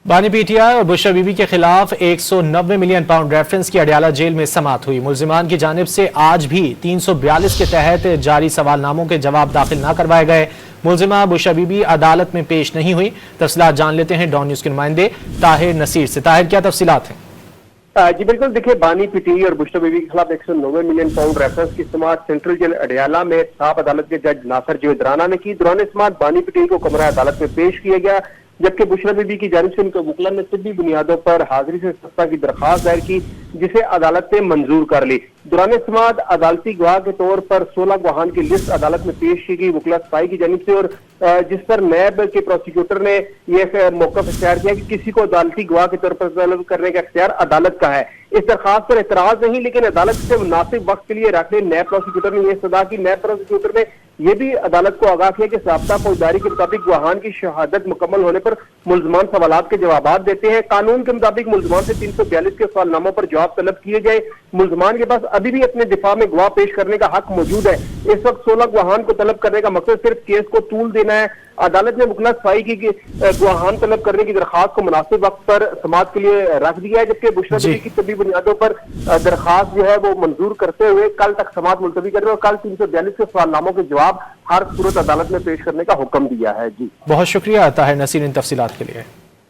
बानी पीटीआई और बुशरा बीबी के खिलाफ 190 मिलियन पाउंड रेफरेंस की अडयाला जेल में समाअत हुई। मुल्जिमान की जानिब से आज भी 342 के तहत जारी सवालनामों के जवाब दाखिल न करवाए गए। मुल्जिमा बुशरा बीबी अदालत में पेश नहीं हुई। तफसीलात जान लेते हैं डॉन न्यूज के नुमाइंदे ताहिर नसीर से। ताहिर, क्या तफसीलात हैं? जी बिल्कुल, देखिए बानी पीटीआई और बुशरा बीबी के खिलाफ 190 मिलियन पाउंड रेफरेंस की समाअत सेंट्रल जेल अडयाला में साफ अदालत के जज नासिर जवेद राना ने की। दौरान समाअत बानी पीटीआई को कमरा अदालत में पेश किया गया, जबकि बुशरा बीबी की जानिब से उनके वकील ने तिब्बी बुनियादों पर हाजिरी से सस्ता की दरखास्त दायर की, जिसे अदालत ने मंजूर कर ली। दौरान समाअत अदालती गवाह के तौर पर 16 गवाहान की लिस्ट अदालत में पेश की गई वकील सफाई की जानिब से, और जिस पर नैब के प्रोसिक्यूटर ने यह मौक़िफ़ इख्तियार किया कि किसी को अदालती गवाह के तौर पर तलब करने का इख्तियार अदालत का है। इस दरखास्त पर एतराज नहीं, लेकिन अदालत से मुनासिब वक्त के लिए रखने नैब प्रोसिक्यूटर ने यह सदा की। नैब प्रोसिक्यूटर ने यह भी अदालत को आगाह किया कि ज़ाब्ता फौजदारी के मुताबिक गवाहान की शहादत मुकम्मल होने पर मुल्ज़मान सवालात के जवाब देते हैं। कानून के मुताबिक मुल्ज़मान से 342 के सवालनामों पर जवाब तलब किए जाए। मुल्ज़मान के पास अभी भी अपने दिफा में गवाह पेश करने का हक मौजूद है। इस वक्त 16 गवाहान को तलब करने का मकसद सिर्फ केस को तूल देना है। अदालत ने वकील सफाई की गवाहान तलब करने की दरखास्त को मुनासिब वक्त पर समाअत के लिए रख दिया है, जबकि बुशरा बीबी की तबी बुनियादों पर दरखास्त जो है वो मंजूर करते हुए कल तक समाअत मुलतवी कर रहे हैं और कल 342 के सवालनामों के जवाब हर सूरत अदालत में पेश करने का हुक्म दिया है। जी बहुत शुक्रिया ताहिर नसीर इन तफसीलात के लिए।